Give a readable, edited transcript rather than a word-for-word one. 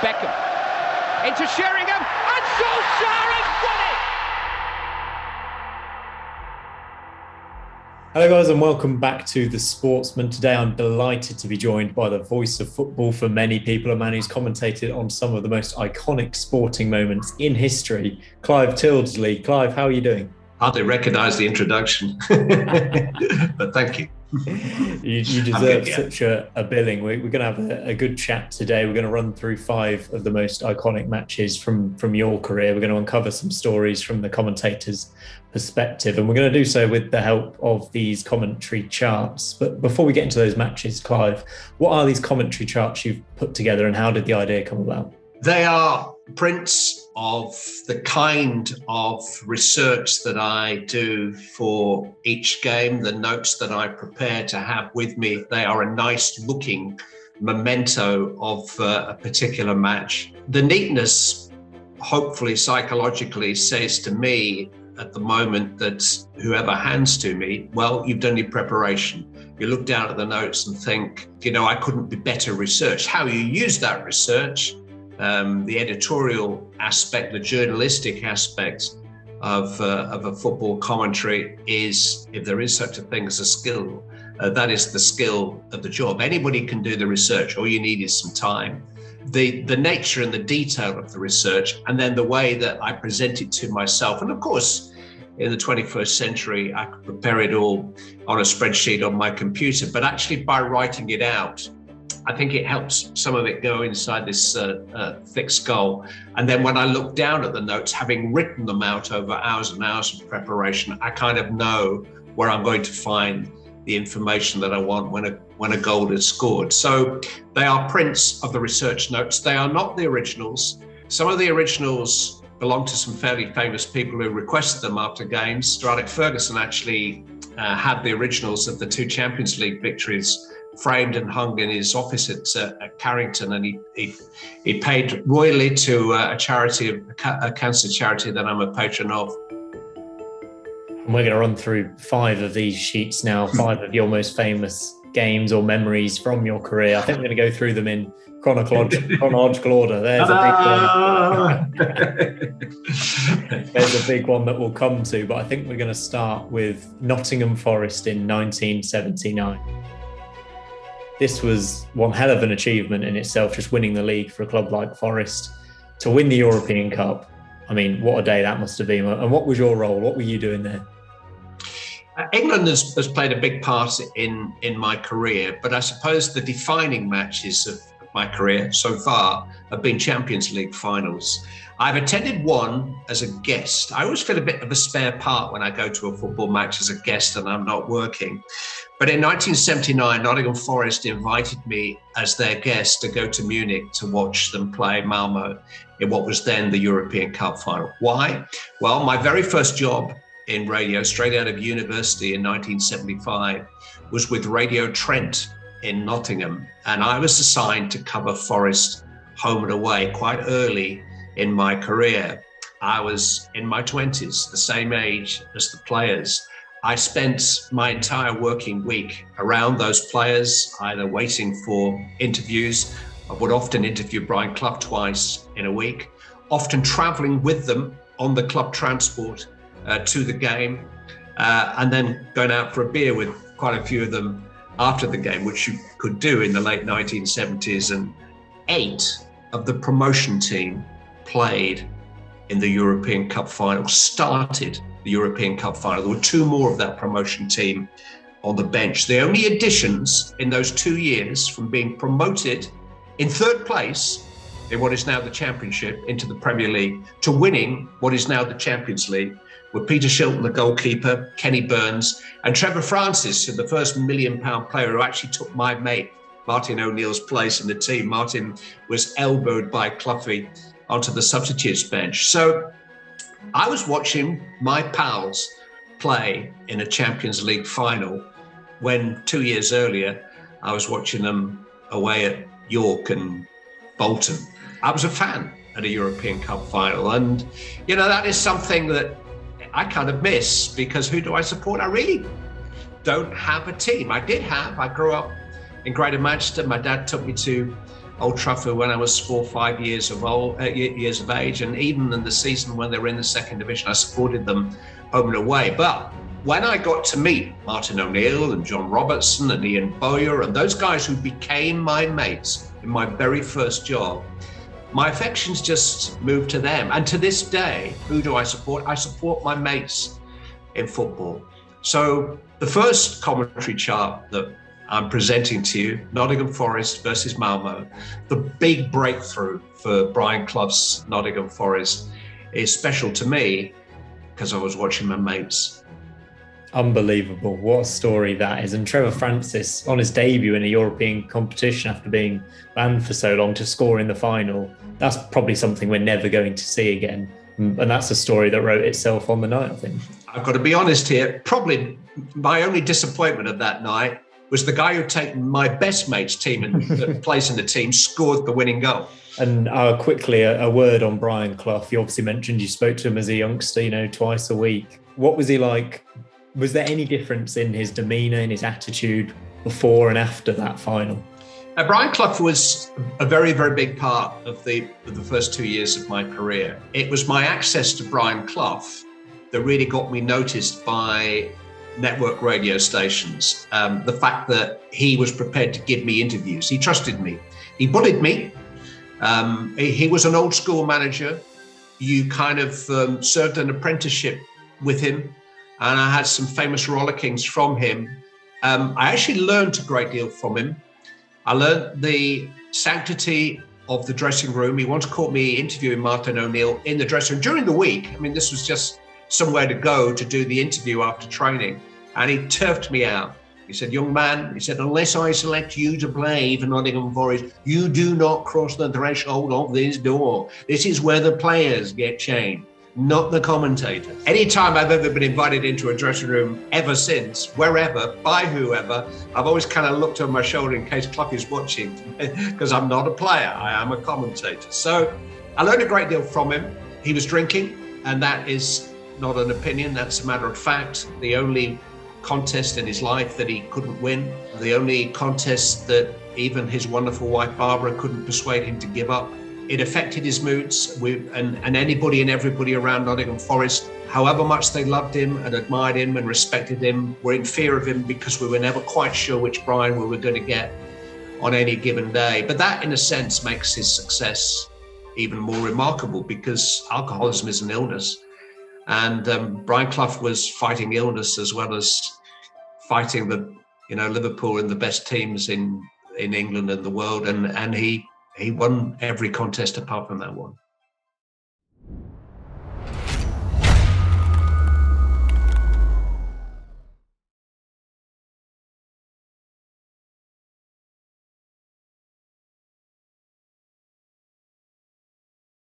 Beckham. Into Sheringham, and Solskjaer has won it! Hello guys and welcome back to The Sportsman. Today I'm delighted to be joined by the voice of football for many people, a man who's commentated on some of the most iconic sporting moments in history, Clive Tyldesley. Clive, how are you doing? Hardly recognise the introduction, but thank you. You deserve such a billing. We're going to have a good chat today. We're going to run through 5 of the most iconic matches from your career. We're going to uncover some stories from the commentator's perspective, and we're going to do so with the help of these commentary charts. But before we get into those matches, Clive, what are these commentary charts you've put together and how did the idea come about? They are prints of the kind of research that I do for each game, the notes that I prepare to have with me. They are a nice looking memento of a particular match. The neatness, hopefully psychologically, says to me at the moment that whoever hands to me, well, you've done your preparation. You look down at the notes and think, I couldn't be better researched. How you use that research, the editorial aspect, the journalistic aspect of a football commentary is, if there is such a thing as a skill, that is the skill of the job. Anybody can do the research. All you need is some time. The nature and the detail of the research, and then the way that I present it to myself. And of course, in the 21st century, I could prepare it all on a spreadsheet on my computer, but actually by writing it out, I think it helps some of it go inside this thick skull. And then when I look down at the notes, having written them out over hours and hours of preparation, I kind of know where I'm going to find the information that I want when a goal is scored. So they are prints of the research notes. They are not the originals. Some of the originals belong to some fairly famous people who requested them after games. Sir Alex Ferguson actually had the originals of the 2 Champions League victories framed and hung in his office at Carrington, and he paid royally to a charity, a cancer charity that I'm a patron of. And we're going to run through 5 of these sheets now, 5 of your most famous games or memories from your career. I think we're going to go through them in chronological order. There's a big one. There's a big one that we'll come to, but I think we're going to start with Nottingham Forest in 1979. This was one hell of an achievement in itself, just winning the league for a club like Forest. To win the European Cup, I mean, what a day that must have been. And what was your role? What were you doing there? England has played a big part in my career, but I suppose the defining matches of my career so far have been Champions League finals. I've attended one as a guest. I always feel a bit of a spare part when I go to a football match as a guest and I'm not working. But in 1979, Nottingham Forest invited me as their guest to go to Munich to watch them play Malmo in what was then the European Cup final. Why? Well, my very first job in radio, straight out of university in 1975, was with Radio Trent in Nottingham. And I was assigned to cover Forest home and away quite early in my career. I was in my 20s, the same age as the players. I spent my entire working week around those players, either waiting for interviews. I would often interview Brian Clough twice in a week, often traveling with them on the club transport to the game, and then going out for a beer with quite a few of them after the game, which you could do in the late 1970s. And 8 of the promotion team played in the European Cup final, started the European Cup final. There were 2 more of that promotion team on the bench. The only additions in those 2 years from being promoted in 3rd place in what is now the Championship into the Premier League to winning what is now the Champions League were Peter Shilton, the goalkeeper, Kenny Burns, and Trevor Francis, the first £1 million player who actually took my mate, Martin O'Neill's place in the team. Martin was elbowed by Clough onto the substitutes bench. So I was watching my pals play in a Champions League final when 2 years earlier I was watching them away at York and Bolton. I was a fan at a European Cup final, and that is something that I kind of miss, because who do I support? I really don't have a team. I grew up in Greater Manchester. My dad took me to Old Trafford when I was 4 or 5 years of age, and even in the season when they were in the second division, I supported them home and away. But when I got to meet Martin O'Neill and John Robertson and Ian Bowyer and those guys who became my mates in my very first job, my affections just moved to them. And to this day, who do I support? I support my mates in football. So the first commentary chart that I'm presenting to you, Nottingham Forest versus Malmo, the big breakthrough for Brian Clough's Nottingham Forest, is special to me because I was watching my mates. Unbelievable. What a story that is. And Trevor Francis, on his debut in a European competition after being banned for so long, to score in the final, that's probably something we're never going to see again. And that's a story that wrote itself on the night, I think. I've got to be honest here. Probably my only disappointment of that night was the guy who'd taken my best mate's team and place in the team scored the winning goal. And quickly, a word on Brian Clough. You obviously mentioned you spoke to him as a youngster, twice a week. What was he like? Was there any difference in his demeanour, in his attitude before and after that final? Brian Clough was a very, very big part of the first 2 years of my career. It was my access to Brian Clough that really got me noticed by network radio stations. The fact that he was prepared to give me interviews. He trusted me. He bullied me. He was an old school manager. You kind of served an apprenticeship with him. And I had some famous rollickings from him. I actually learned a great deal from him. I learned the sanctity of the dressing room. He once caught me interviewing Martin O'Neill in the dressing room during the week. I mean, this was just somewhere to go to do the interview after training. And he turfed me out. He said, young man, he said, unless I select you to play for Nottingham Forest, you do not cross the threshold of this door. This is where the players get changed, not the commentator. Anytime I've ever been invited into a dressing room ever since, wherever, by whoever, I've always kind of looked over my shoulder in case Clough is watching, because I'm not a player, I am a commentator. So I learned a great deal from him. He was drinking, and that is not an opinion, that's a matter of fact. The only contest in his life that he couldn't win, the only contest that even his wonderful wife Barbara couldn't persuade him to give up. It affected his moods, and anybody and everybody around Nottingham Forest, however much they loved him and admired him and respected him, were in fear of him because we were never quite sure which Brian we were going to get on any given day. But that, in a sense, makes his success even more remarkable, because alcoholism is an illness. And Brian Clough was fighting illness as well as fighting Liverpool and the best teams in England and the world, and he won every contest apart from that one.